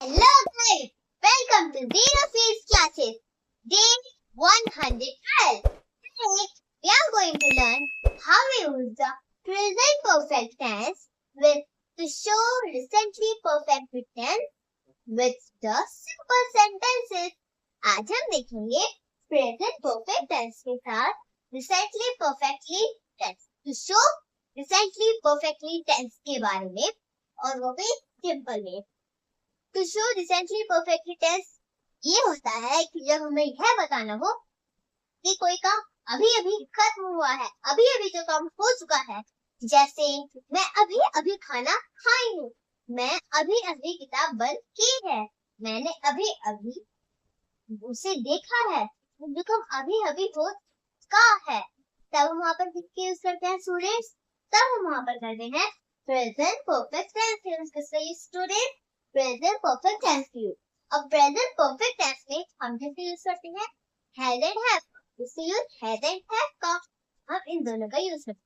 Hello guys, welcome to Zero Phase Classes, day 112. Today we are going to learn how we use the present perfect tense with to show recently perfect tense with the simple sentences. आज हम देखेंगे present perfect tense के साथ recently perfectly tense to show recently perfectly tense के बारे में और वो भी simple में. To show recently perfectly tense ये होता है कि जब हमें यह बताना हो कि कोई काम अभी अभी खत्म हुआ है, अभी अभी जो काम हो चुका है, जैसे मैं अभी अभी खाना खाई हूँ, मैं अभी अभी किताब बंद की है, मैंने अभी अभी उसे देखा है, जो काम अभी अभी हो चुका है, तब हम वहाँ पर किसके यूज करते हैं स्टूडेंट्स? तब हम वहाँ पर करते हैं प्रेजेंट परफेक्ट टेंस. किसका use student? Present perfect tense use. अब प्रेजेंट परफेक्ट टेंस में हम किसका यूज करते हैं? Had and have. इससे यूज हैड एंड हैव का हम इन दोनों का यूज करते हैं.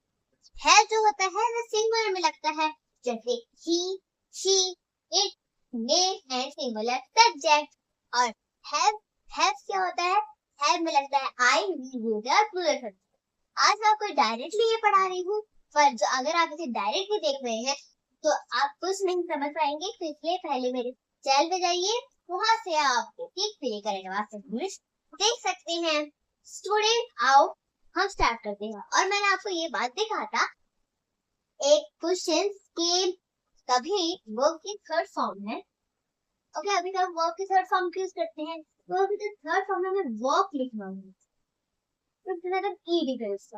हैव जो होता है वो सिंगुलर में लगता है, जैसे he, she, it, they and singular subject. और हैव क्या होता है? हैव में लगता है आई, वी, यू, दे और प्लूरल सब्जेक्ट. आज मैं आपको डायरेक्टली ये पढ़ा रही हूँ, पर जो अगर आप इसे डायरेक्टली देख रहे हैं तो आप कुछ नहीं समझ पाएंगे, तो इसलिए पहले मेरे चैनल पे जाइए, वहां से आप ठीक प्ले करेंगे देख सकते हैं. स्टूडेंट आओ हम स्टार्ट करते हैं. और मैंने आपको ये बात दिखा था एक क्वेश्चन के कभी वर्ब की थर्ड फॉर्म है. ओके, अभी तक वर्ब की थर्ड फॉर्म यूज करते हैं, तो अभी तक थर्ड फॉर्म में हमें वर्ब लिखना है, तो मतलब ईडी का यूज.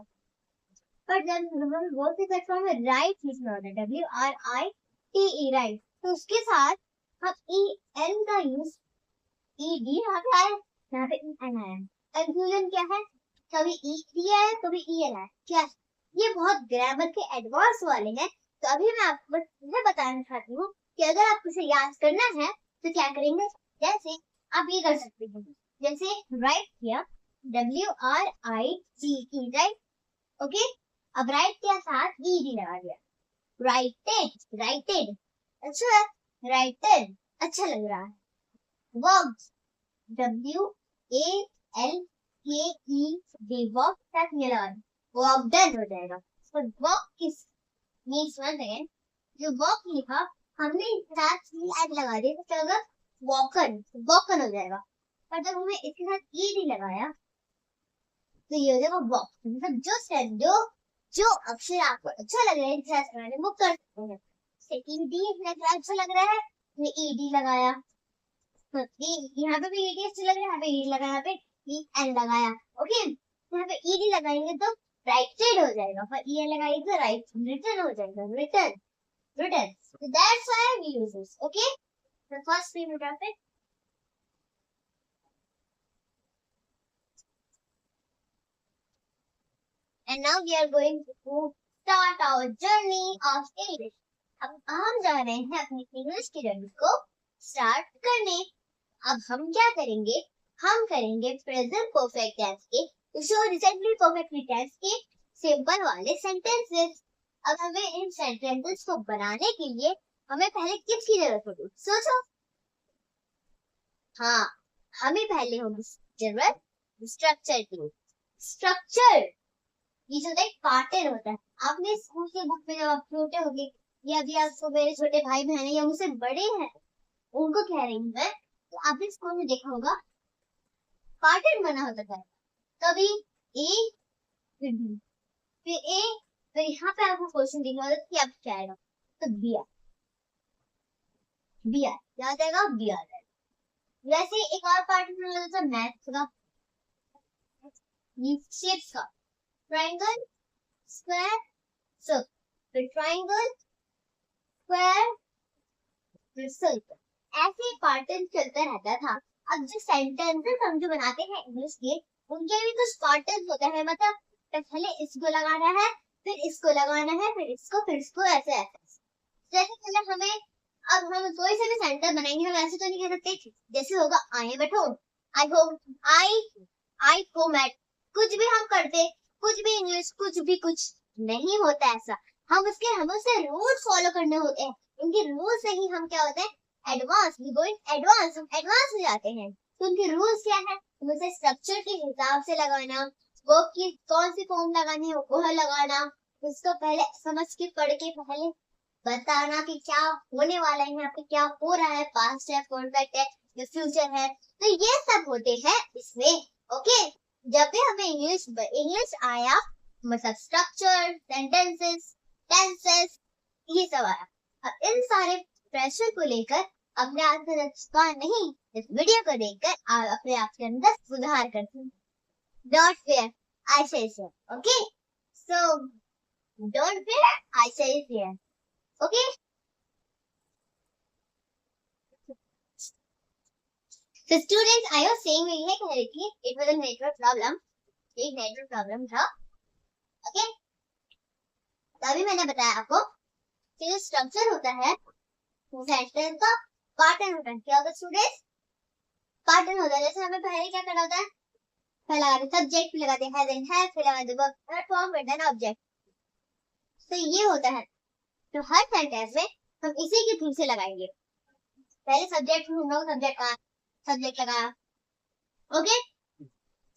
पर जब हम वर्ब की थर्ड फॉर्म में राइट लिखना होता है, WRITE राइट, तो उसके साथ हम EN का यूज, ED यहाँ पे आया, यहाँ पे EN आया. कंफ्यूजन क्या है? कभी ED आया कभी EN आया. क्या ये बहुत ग्रामर के एडवांस वाले हैं, तो अभी मैं आपको बस ये बताना चाहती हूँ कि अगर आपको इसे याद करना है तो क्या करेंगे. जैसे आप ये कर सकते हैं, जैसे राइट किया WRITE राइट. ओके, अब राइट के साथ ED लगा दिया, राइटेड. अच्छा, राइटेड अच्छा लग रहा है. वर्ब्स WALKED वर्ब तक ये लगा दिया, वर्ब डन हो जाएगा. तो वर्ब किस मीन्स वन सेकेंड, जो वर्ब लिखा हमने इसके साथ ED लगा दिया तो क्या वॉकन हो जाएगा. पर जब हमने इसके साथ ED लगाया तो ये हो जाएगा वॉक. मतलब जो अक्षर आपको अच्छा लग रहा है वो कर सकते हैं. ED अच्छा लग रहा है, ED लगाया, तो यहाँ पे भी ED अच्छा लग रहा है, यहाँ पे ED लगाया, यहाँ पे EN लगाया. ओके, यहाँ पे ED लगाएंगे तो राइटेड हो जाएगा, पर EN लगाएंगे तो रिटन हो जाएगा, written. So that's why we use this. Okay, the first we will drop it. And now we are going to start our journey of English. अब हम जा रहे हैं अपनी इंग्लिश की जर्नी को स्टार्ट करने. अब हम क्या करेंगे? हम करेंगे प्रेजेंट परफेक्ट टेंस के to show recently perfect tense के सिंपल वाले सेंटेंसेस. अब हमें इन सेंटेंसेस को बनाने के लिए हमें पहले किसकी जरूरत होगी? सोचो. हाँ, हमें पहले होगी जरूरत स्ट्रक्चर की. स्ट्रक्चर ये जो एक पैटर्न होता है. आपने स्कूल के बुक में जब आप छोटे होंगे, या अभी आपको मेरे छोटे भाई बहन या मुझसे बड़े हैं उनको कह रही हूँ मैं, तो आपने स्कूल में देखा होगा पैटर्न बना होता था. कभी A फिर B फिर A, फिर यहाँ पे आपको क्वेश्चन दिखा होता कि आप क्या आएगा, तो B क्या आ जाएगा? B आ जाएगा. वैसे एक और पैटर्न बना होता था मैथ्स का, शेप्स का, ट्रायंगल, स्क्वायर, सर्कल, फिर ट्रायंगल, स्क्वायर, फिर सर्कल. ऐसे पैटर्न चलता रहता था. अब जो सेंटेंसेस हम जो बनाते हैं इंग्लिश के, उनके भी कुछ पैटर्न होते हैं. मतलब पहले इसको लगाना है, फिर इसको लगाना है, फिर इसको ऐसे. जैसे पहले हमें, अब हम कोई से भी सेंटेंस बनाएंगे, हम ऐसे तो नहीं कह सकते जैसे होगा I am at home, I home, I home at. कुछ भी हम करते, कुछ भी इंग्लिश, कुछ नहीं होता ऐसा. हमें उसके रूल्स फॉलो करने होते हैं. उनके रूल्स से ही हम क्या होते हैं advance, we go in advance, हम एडवांस में जाते हैं। तो उनके रूल्स क्या है? उसे स्ट्रक्चर के हिसाब से लगाना, वर्ब की कौन सी फॉर्म लगानी है वह लगाना, उसको पहले समझ के पढ़ के पहले बताना कि क्या होने वाला है, यहाँ पे क्या हो रहा है, पास्ट है, परफेक्ट है, या फ्यूचर है। तो ये सब होते हैं इसमें। ओके, जब भी हमें इंग्लिश आया मतलब स्ट्रक्चर, सेंटेंसेस, टेंसेस, ये सब आया। अब इन सारे प्रेशर को लेकर अपने आत्मरक्षा नहीं, इस वीडियो को देखकर आप अपने आप के अंदर सुधार करते हैं। Don't fear, I say here, okay? So don't fear, I say here, okay? So students, I was saying है कि it was a network problem, एक नेटवर्क प्रॉब्लम था, ओके? तभी मैंने बताया आपको कि जो स्ट्रक्चर होता है वो सेंटेंस का पैटर्न होता है। क्या होता है स्टूडेंट्स? पैटर्न होता है। जैसे हमें पहले क्या करना होता है? पहले लगाते सब्जेक्ट, फिर लगाते हैज एंड हैव, फिर लगाते वर्ब, थर्ड फॉर्म, फिर देन ऑब्जेक्ट। तो ये होता है। तो हर सेंटेंस में हम इसी के थ्रू से लगाएंगे। पहले सब्जेक्ट ढूंढोगे, सब्जेक्ट का सब्जेक्ट लगाया, ओके?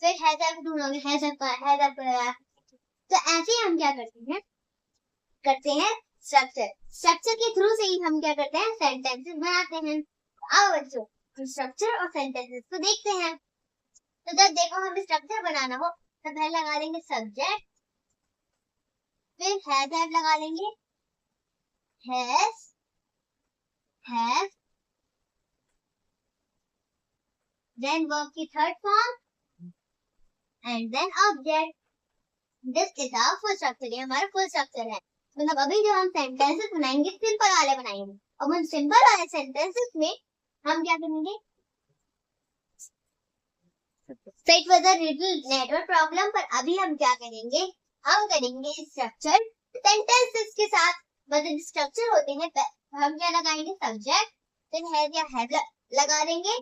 फिर हैज हैव ढूंढोगे, हैज हैव लगाया। तो ऐसे ही हम क्या करते हैं स्ट्रक्चर। स्ट्रक्चर के थ्रू से ही हम क्या करते हैं? सेंटेंसेस बनाते हैं। अब बच्चों स्ट्रक्चर और सेंटेंसेस को देखते हैं। तो जब देखो हमें स्ट्रक्चर बनाना हो तो पहले लगा देंगे सब्जेक्ट, फिर हैज हैव लगा लेंगे, हैज हैव, देन वर्ब की third form and then object. This is our full structure, ये हमारा फुल स्ट्रक्चर है। मतलब अभी जो हम सेंटेंसेस बनाएंगे सिंपल वाले बनाएंगे, और उन सिंपल वाले सेंटेंसेस में हम क्या करेंगे? So it was a little network problem, पर अभी हम क्या करेंगे? हम करेंगे स्ट्रक्चर सेंटेंसेस के साथ। मतलब स्ट्रक्चर होते हैं, हम क्या लगाएंगे? सब्जेक्ट, फिर हैज या हैव लगा देंगे,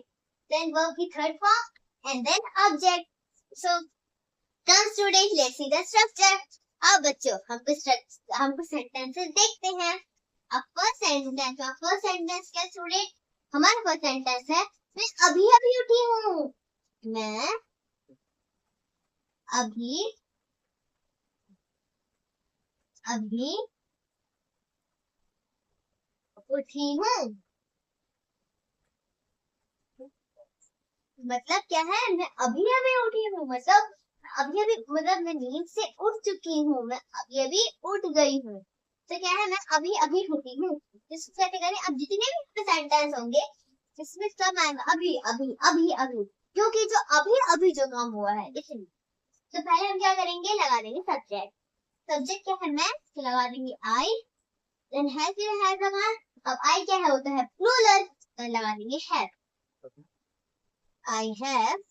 देन वर्ब की third form and then object. So come student, let's see the structure. अब बच्चों हमको सेंटेंसेस देखते हैं। अब फर्स्ट सेंटेंस क्या स्टूडेंट? हमारा फर्स्ट सेंटेंस है मैं अभी अभी उठी हूँ। मैं अभी अभी उठी हूँ। मतलब क्या है? मैं अभी अभी उठी हूँ, मतलब अभी अभी, मतलब मैं नींद से उठ चुकी हूँ, मैं अभी अभी उठ गई हूँ। तो क्या है? मैं अभी अभी उठी हूँ। इसको कैसे करें? अब जितने भी सेंटेंस होंगे इसमें सब आएगा अभी अभी अभी अभी, क्योंकि जो अभी अभी जो काम हुआ है इसलिए। तो पहले हम क्या करेंगे? लगा देंगे सब्जेक्ट। सब्जेक्ट क्या है? मैं, तो लगा देंगे आई, देन हैव लगा। अब आई क्या है? होता है प्लूरल, तो लगा देंगे have. I have,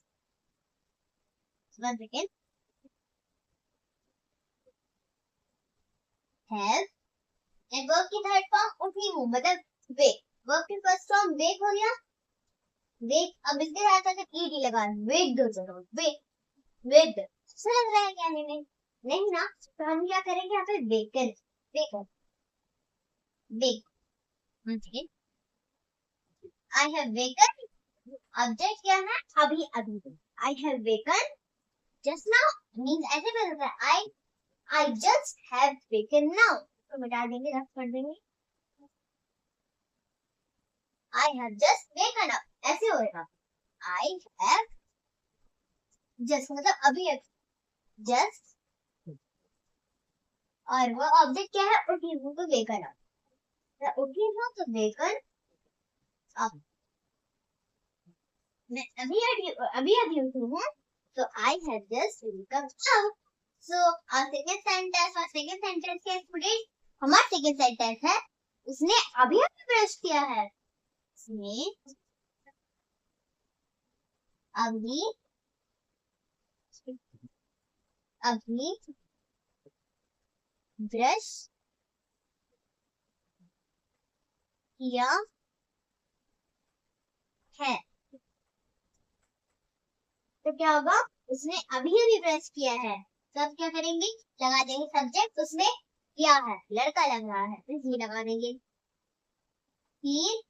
one second, have, and verb की थर्ड फॉर्म उठी हूँ, मतलब वेक। वर्ब की फर्स्ट फॉर्म वेक हो गया, वेक। अब इसके साथ अगर ईडी लगा, वेक दो जरूर, वेक, वेक। अच्छा लग रहा है कहने में? नहीं ना? तो हम क्या करेंगे? यहाँ पे woken, woken, wake. One second, I have woken. Object क्या है? अभी अभी। I have woken just now, means ऐसे कर सकते हैं I just have waken now. तो मिटा देंगे, रफ कर देंगे। I have just waken up, ऐसे होएगा। I have just, मतलब अभी just, और वो ऑब्जेक्ट क्या है? उठी हूँ, तो waken up। उठी हूँ तो waken up। मैं अभी उठी हूँ, तो I have just waken up। So our second sentence क्या स्टूडेंट? हमारा सेकंड सेंटेंस है उसने अभी अभी ब्रश किया है। उसने अभी अभी ब्रश किया है। तो क्या होगा? उसने अभी अभी ब्रश किया है। तो अब क्या करेंगे? लगा देंगे सब्जेक्ट, उसने किया है, लड़का लग रहा है, तो ही लगा देंगे। ही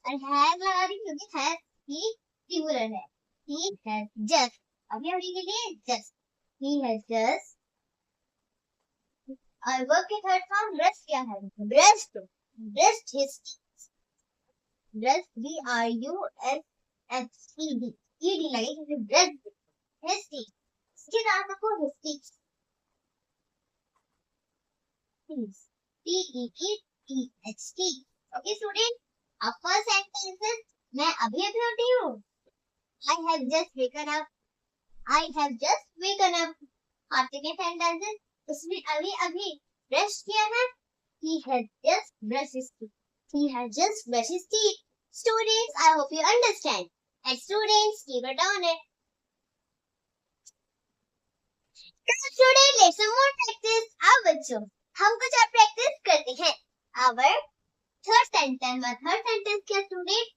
और हैज लगा रही क्योंकि हैज ही सिंगुलर है। ही हैज जस्ट, अभी अभी के लिए जस्ट, ही हैज जस्ट। और वर्ब के थर्ड फॉर्म ब्रश क्या है? Brushed, brushed his teeth, brush BRUSHED, ED लगे क्योंकि ब्रश्ड हिज टीथ, इसके साथ आपको his teeth, TEETHT। Okay student, अब फर्स्ट सेंटेंस मैं अभी अभी उठी हूँ। I have just waken up, I have just waken up। और सेकंड सेंटेंस उसने अभी अभी ब्रश किया है। He has just brushed his teeth, he has just brushed his teeth। Students, I hope you understand, and students keep it on it। Students, let's some more practice। अब बच्चों हम कुछ और प्रैक्टिस करते हैं। Our third sentence, third sentence क्या student?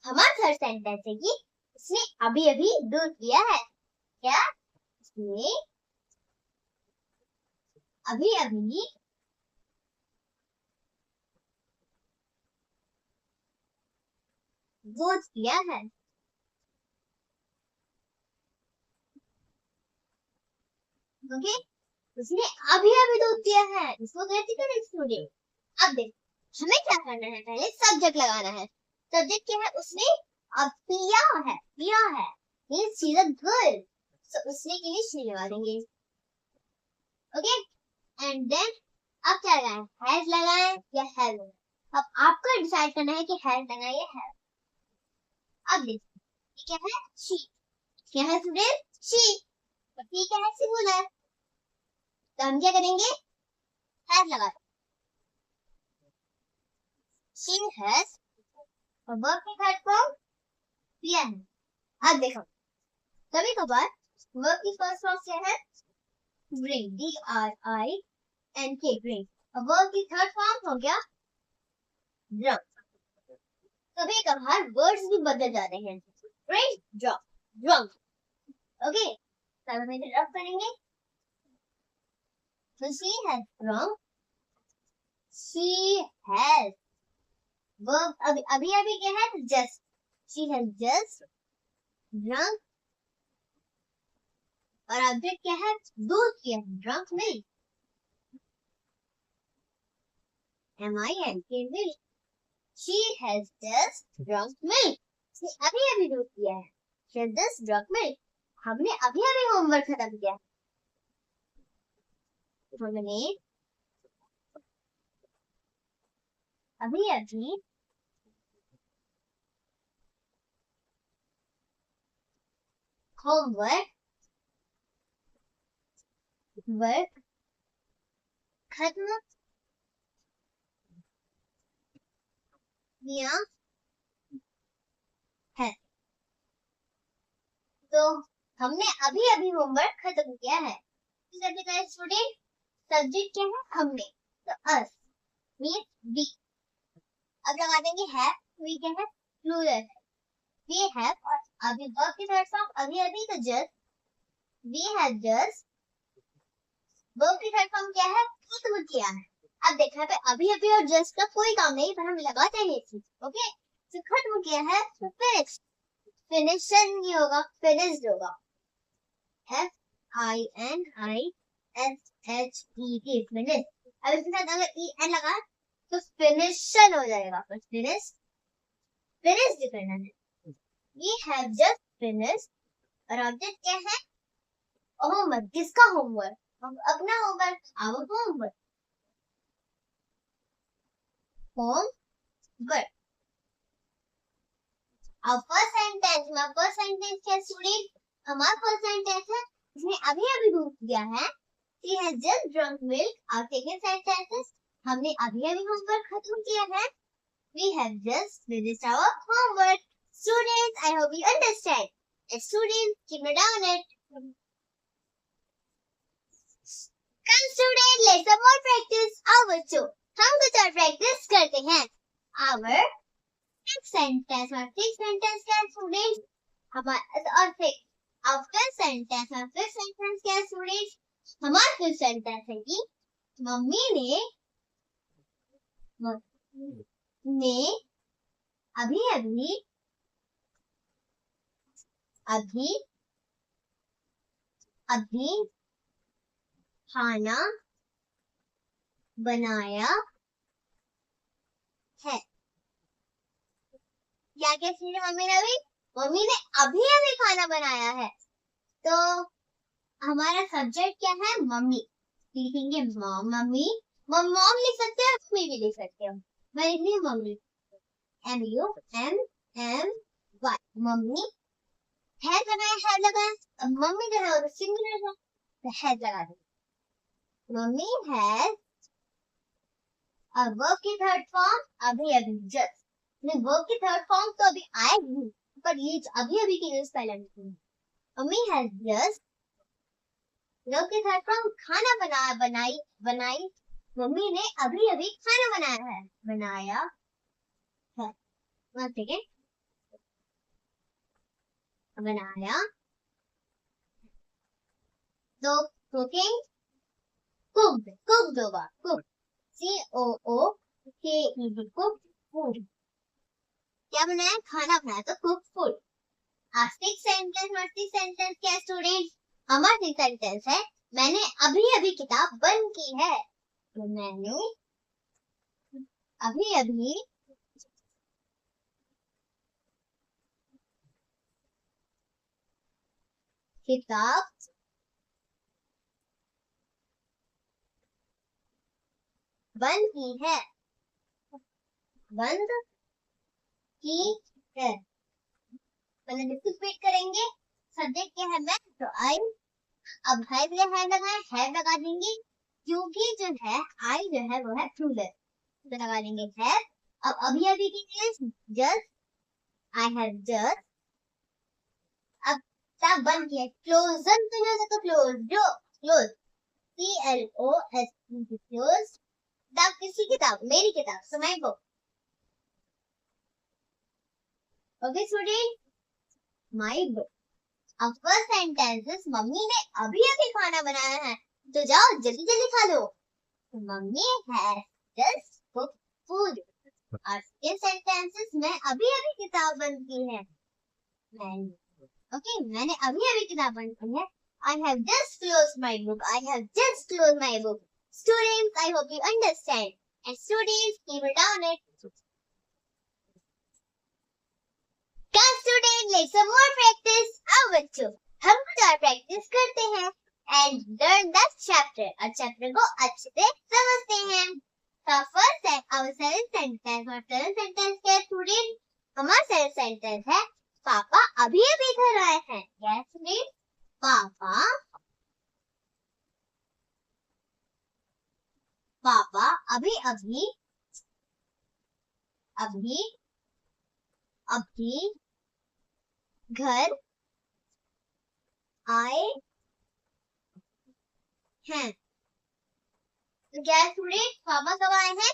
हमारा third sentence है कि उसने अभी अभी दूध पिया है। क्या? उसने अभी अभी दूध पिया है। ओके, उसने अभी अभी दूध पिया है, इसको कहते हैं स्टूडेंट। अब देख हमें क्या करना है, पहले सब्जेक्ट लगाना है। सब्जेक्ट क्या है? उसने अब पिया है, पिया है means she is a girl, so उसने के लिए शी लगा देंगे। ओके, एंड देन अब क्या लगाएं? हैज लगाएं या हैव लगाएं? अब आपको डिसाइड करना है कि हैज लगाएं या हैव। अब देखिए क्या है? शी, क्या है स्टूडेंट? शी, ठीक है सिंगुलर, तो हम क्या करेंगे? हैज लगा, शी हैज, और वर्ब की थर्ड फॉर्म पिया है। अब देखो कभी कभार वर्ब की फर्स्ट फॉर्म क्या है? Bring, DRINK, bring. और वर्ब की थर्ड फॉर्म हो गया ड्रंक। कभी कभार वर्ड्स भी बदल जाते हैं, ब्रिंग, ड्रंक, ड्रंक। ओके, तब हम इसे रब करेंगे। So she has drunk, she has, verb अभी अभी क्या है? Just, she has just drunk। और ऑब्जेक्ट क्या है? दूध किया है, drunk milk, MILK, milk। She has just drunk milk, उसने अभी अभी दूध किया है। She has just drunk milk, हमने अभी अभी होमवर्क खत्म किया। हमने अभी अभी होमवर्क वर्क खत्म किया है। तो हमने अभी अभी होमवर्क खत्म किया है। स्टूडेंट, सब्जेक्ट क्या है? हमने, तो अस मींस वी। अब लगा देंगे है, वी क्या है? प्लूरल है, वी हैव। और अभी वर्ब की थर्ड फॉर्म अभी अभी, तो just, we have just. Verb की थर्ड फॉर्म क्या है? खत्म किया है। अब देखा पे अभी अभी और जस्ट का कोई काम नहीं, पर हम लगाते हैं ये चीज। ओके, तो खत्म किया है तो फिनिश, फिनिशन नहीं होगा, फिनिश्ड होगा। FINISHED, finish. अब इसके साथ अगर EN लगा तो फिनिशन हो जाएगा, पर फिनिश, फिनिश्ड करना है। We have just finished, और ऑब्जेक्ट क्या है? होमवर्क, किसका होमवर्क? अपना होमवर्क, our homework, होमवर्क। अब फर्स्ट सेंटेंस क्या स्टूडेंट? हमारा फर्स्ट सेंटेंस है उसने अभी अभी दूध पिया है, she has just drunk milk। और सेकंड सेंटेंस हमने अभी अभी होमवर्क खत्म किया है, we have just finished our homework। Students, I hope you understand, and students keep it down it। Come students, let's have more practice। आओ बच्चों हम कुछ और प्रैक्टिस करते हैं। our फिफ्थ सेंटेंस, और फिफ्थ सेंटेंस क्या है स्टूडेंट? हमारा, और फिर आफ्टर सेंटेंस, और फिफ्थ सेंटेंस क्या है स्टूडेंट? हमारा फिफ्थ सेंटेंस है कि मम्मी ने अभी अभी अभी अभी खाना बनाया है। क्या क्या चीजें मम्मी ने अभी अभी खाना बनाया है। तो हमारा सब्जेक्ट क्या है? मम्मी। लिखेंगे मम्मी। मॉम लिख सकते हो, मम्मी भी लिख सकते हो। मैं लिख रही हूँ मम्मी, MUMMY, मम्मी। है लगाया। अब मम्मी जो है वो सिंगुलर है, तो हैज लगा देंगे। Mummy has. और वर्ब की थर्ड फॉर्म अभी अभी, जस्ट। नहीं, वर्ब की थर्ड फॉर्म तो अभी आएगी, पर ये अभी अभी की न्यूज पहले मम्मी हैज जस्ट। वर्ब की थर्ड फॉर्म खाना बनाई। मम्मी ने अभी अभी खाना बनाया है। ठीक है, बनाया। तो कुकिंग, कुक्ड होगा, कुक, COOKED, कुक फूड। क्या बनाया? खाना बनाया, तो कुक फूड। आस्तिक सेंटेंस क्या स्टूडेंट? हमारा सेंटेंस है मैंने अभी अभी किताब बंद की है। तो मैंने अभी अभी किताब बंद की है। बंद की है, पहले रिपीट करेंगे। सब्जेक्ट क्या है? मैं, तो आई। अब हैव लगा देंगे, क्योंकि जो है आई जो है वो है प्लूरल, तो लगा देंगे हैव। अब अभी अभी की जस्ट, आई हैव जस्ट। अब किताब बंद किया, क्लोजन तो नहीं हो सकता, क्लोज, CLOS, क्लोज। किताब किसकी किताब? मेरी किताब, so my book. Okay student, my book. अब फर्स्ट सेंटेंस, मम्मी ने अभी अभी खाना बनाया है, तो जाओ जल्दी जल्दी खा लो। Mummy has just cooked food. और ये सेंटेंसेस, मैं अभी अभी किताब बंद की है। मैंने अभी अभी किताब बंद की है। I have just closed my book. Students, I hope you understand. And students, keep it down it. Come students, let's some more practice. अब बच्चों, हम कुछ और प्रैक्टिस करते हैं and learn the chapter. और चैप्टर को अच्छे से समझते हैं। तो first है our seventh sentence. और seventh sentence क्या है student? हमारा seventh sentence है पापा अभी अभी घर आए हैं। Yes student, पापा अभी अभी घर आए हैं। तो क्या स्टूडेंट, पापा कब आए हैं?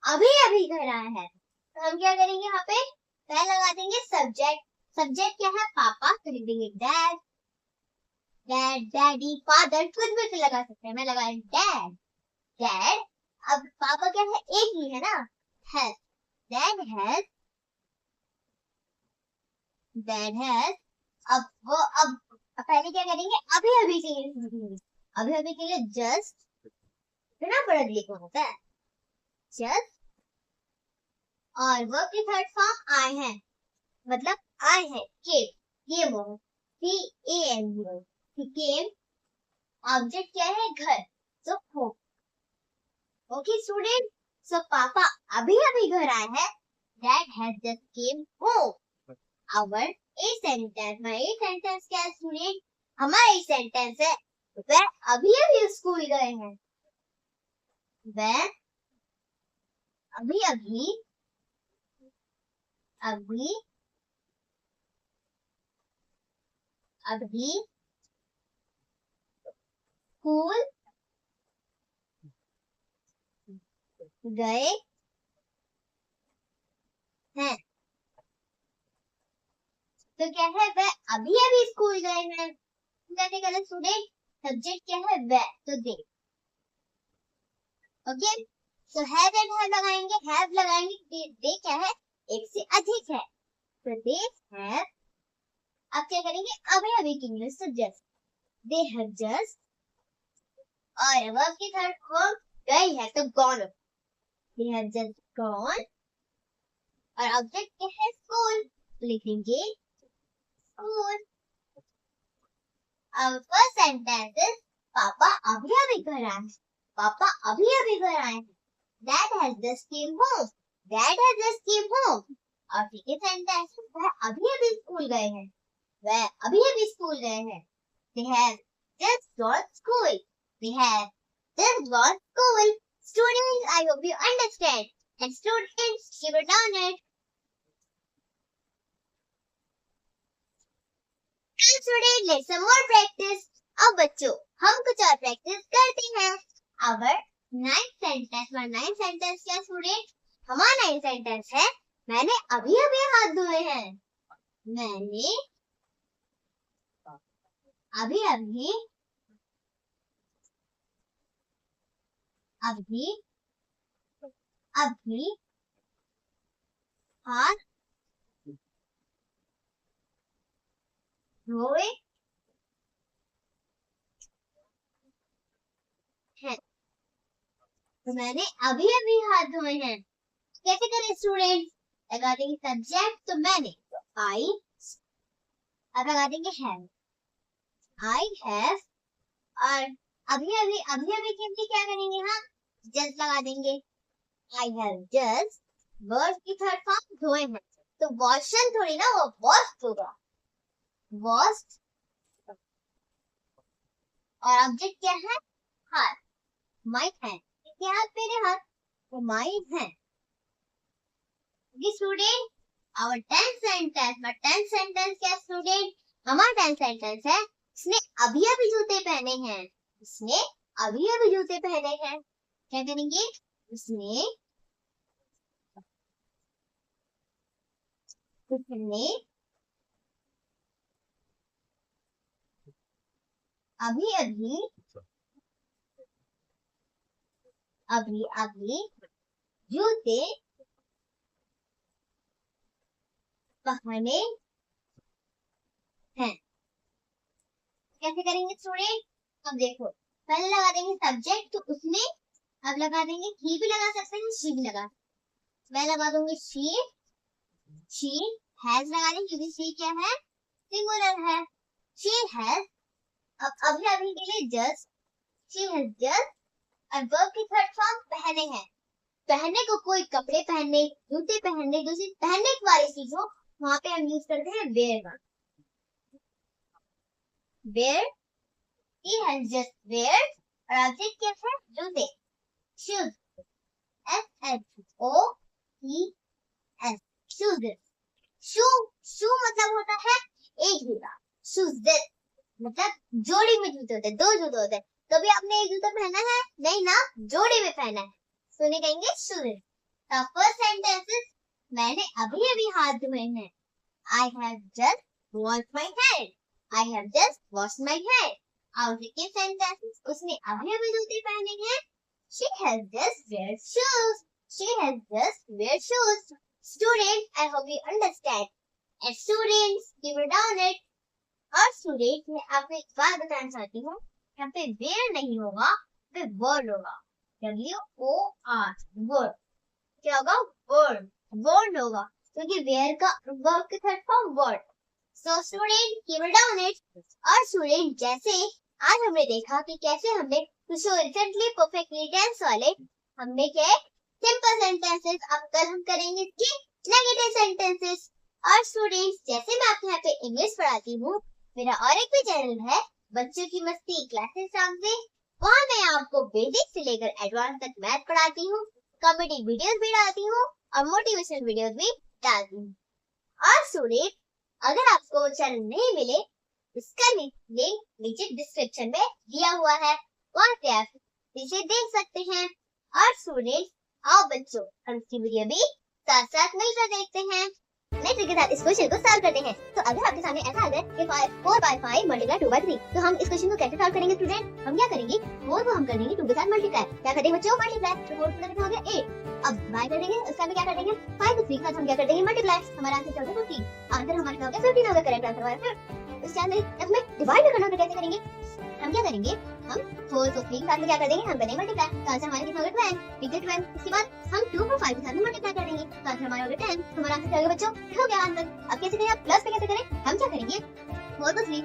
अभी अभी घर आए हैं। तो हम क्या करेंगे? यहाँ पे पहले लगा देंगे सब्जेक्ट। सब्जेक्ट क्या है? पापा, तो लिख देंगे डैड, डैडी, फादर, कुछ भी लगा सकते हैं। मैं लगाया डैड। अब पापा क्या है? एक ही है ना, हैज। Dad has. अब पहले क्या करेंगे? अभी अभी के लिए जस्ट, बिना पढ़ा लिखा होता है जस्ट। और वर्ब की थर्ड फॉर्म आए हैं, मतलब आए हैं, केम हो, केम। ऑब्जेक्ट क्या है? घर, तो होम। ओके स्टूडेंट, सो पापा अभी अभी घर आए हैं। Dad has just came home. Our A sentence, my sentence क्या है स्टूडेंट? हमारा A सेंटेंस है वह अभी अभी स्कूल गए हैं। वह अभी स्कूल गए हैं। तो क्या है? वह अभी अभी स्कूल गए हैं। स्टूडेंट, सब्जेक्ट क्या है? वह, तो दे। ओके, तो हैव एंड हैव लगाएंगे। दे क्या है? एक से अधिक है। तो they have, अब क्या करेंगे, अभी अभी की न्यूज तो जस्ट, they have just, और वर्ब की थर्ड फॉर्म गए है तो gone, they have just gone, और ऑब्जेक्ट क्या है, स्कूल, लिखेंगे स्कूल। अब फर्स्ट सेंटेंस इज पापा अभी अभी घर आए, पापा अभी अभी घर आए हैं। Dad has just came home, Dad has just came home। और सेकंड सेंटेंस वह अभी अभी स्कूल गए हैं, वह अभी अभी स्कूल गए हैं। They have just gone school, they have just gone school। Students, I hope you understand, and students, keep it down it। Students, let's some more practice। अब बच्चों हम कुछ और प्रैक्टिस करते हैं। Our ninth sentence, my ninth sentence क्या student, हमारा ninth sentence है मैंने अभी अभी हाथ धोए हैं, मैंने अभी अभी अभी अभी हाथ धोए हैं, तो मैंने अभी अभी हाथ धोए हैं। कैसे करें स्टूडेंट, लगा देंगे सब्जेक्ट, तो मैंने, तो आई, अब लगा देंगे हैव, आई हैव, और अभी अभी के लिए क्या करेंगे, हाँ जस्ट लगा देंगे, आई हैव जस्ट, वर्ब की थर्ड फॉर्म धोए हैं, तो वॉशन थोड़ी ना, वो वॉश्ड होगा, वॉश्ड, और ऑब्जेक्ट क्या है, हाथ, माय हैंड, क्या हाथ, मेरे हाथ, तो my hand. Student our 10th sentence, but 10th sentence क्या स्टूडेंट, हमारा 10th sentence है उसने अभी अभी जूते पहने हैं, उसने अभी अभी जूते पहने हैं। क्या करेंगे, उसने अभी अभी जूते पहने हैं। कैसे करेंगे स्टूडेंट, अब देखो पहले लगा देंगे सब्जेक्ट, तो उसने, अब लगा देंगे ही भी लगा सकते हैं, शी भी लगा, मैं लगा दूंगी शी हैज लगा देंगे क्योंकि शी क्या है, सिंगुलर है, शी हैज। अब अभी के लिए जस्ट, शी हैज जस्ट, और वर्ब की थर्ड फॉर्म पहने हैं, पहने को कोई कपड़े पहनने, जूते पहनने, जो चीज पहनने वाली चीज हो वहां पे हम यूज करते हैं वेयर का, wear, he has just wear, और ऑब्जेक्ट क्या है, जूते, shoes, S-H-O-E-S, shoes, shoe मतलब होता है एक जूता, shoes मतलब जोड़ी में जूते होते हैं, दो जूते होते हैं, तो भी आपने एक जूता पहना है, नहीं ना, जोड़ी में पहना है, तो उन्हें कहेंगे shoes। तो फर्स्ट सेंटेंस इज मैंने अभी अभी हाथ धोए हैं, I have just washed my hand, I have just washed my hand। और सेकंड सेंटेंस, उसने अभी अभी जूते पहने हैं, she has just wear shoes, she has just wear shoes। Students, I hope you understand, and students, keep it down it। और student मैं आपको एक बात बताना चाहती हूँ, यहाँ पे वेयर नहीं होगा, पे वर्ड होगा, WOR, वर्ड, क्या होगा, वर्ड, वर्ड होगा, क्योंकि वेयर का वर्ब की third form word. So student keep it down it. और स्टूडेंट जैसे आज हमने देखा कि कैसे हमने कुछ रिसेंटली परफेक्टली टेंस वाले हमने क्या सिंपल सेंटेंसेस, अब कल हम करेंगे कि नेगेटिव सेंटेंसेस। और स्टूडेंट्स जैसे मैं आपके यहाँ पे इंग्लिश पढ़ाती हूँ, मेरा और एक भी चैनल है बच्चों की मस्ती क्लासेस नाम से, वहाँ मैं आपको बेसिक से लेकर एडवांस तक मैथ पढ़ाती हूँ, कॉमेडी वीडियोस भी डालती हूँ और मोटिवेशनल वीडियोस भी डालती हूँ। और स्टूडेंट अगर आपको वो चैनल नहीं मिले, इसका लिंक नीचे डिस्क्रिप्शन में दिया हुआ है, वहाँ से आप इसे देख सकते हैं। और स्टूडेंट आओ बच्चों हम इसकी वीडियो भी साथ साथ मिलकर देखते हैं, नेक्स्ट के साथ इस क्वेश्चन को सॉल्व करते हैं। तो अगर आपके सामने ऐसा आ जाए कि 4 by 5 मल्टीप्लाई 2 by 3, तो हम इस क्वेश्चन को कैसे सॉल्व करेंगे स्टूडेंट? हम क्या करेंगे, 4 को हम कर देंगे 2 के साथ मल्टीप्लाई, क्या करेंगे बच्चों, मल्टीप्लाई, तो 4 कितना हो गया 8। अब डिवाइड कर देंगे, उसका क्या कर देंगे 5 को 3 के साथ हम क्या कर देंगे मल्टीप्लाई, हमारा आंसर क्या होगा 15, आंसर हमारा क्या होगा 15 होगा, करेक्ट आंसर हमारा। उसके अंदर अब मैं डिवाइड करना तो कैसे करेंगे, हम क्या करेंगे, हम 4 को 3 के साथ में क्या कर देंगे, हम करेंगे मल्टीप्लाई, तो आंसर हमारा कितना होगा 12, ठीक है 12। इसके बाद हम 2 को 5 के साथ में मल्टीप्लाई कर देंगे, तो आंसर हमारा होगा 10, हमारा आंसर क्या होगा बच्चों, हो गया आंसर। अब कैसे करें, आप प्लस पे कैसे करें, हम क्या करेंगे 4 को 3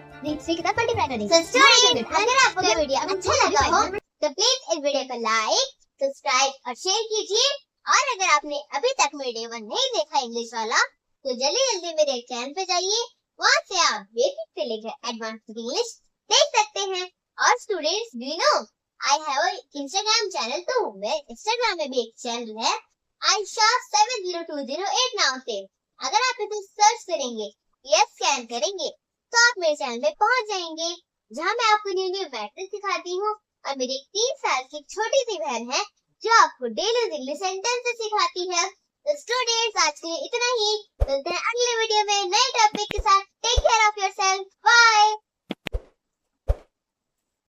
के साथ मल्टीप्लाई कर देंगे। स्टूडेंट, अगर आपको ये वीडियो अच्छा लगा हो तो प्लीज इस वीडियो को लाइक, सब्सक्राइब और शेयर कीजिए, और अगर आपने अभी तक वीडियो नहीं देखा इंग्लिश वाला तो जल्दी जल्दी मेरे चैनल पे जाइए, वहाँ से आप बेसिक से लेकर एडवांस इंग्लिश देख सकते हैं। और students, do you know I have a Instagram channel, तो मेरे इंस्टाग्राम में भी एक चैनल है आयशा 70208 नाम से। अगर आप इसे सर्च करेंगे या स्कैन करेंगे तो आप मेरे चैनल पे पहुंच जाएंगे, जहां मैं आपको न्यू न्यू मैथ्स सिखाती हूँ, और मेरी 3 साल की छोटी सी बहन है जो आपको डेली इंग्लिश सेंटेंसेस सिखाती है। तो स्टूडेंट्स, आज के लिए इतना ही, मिलते हैं अगले वीडियो में नए टॉपिक के साथ।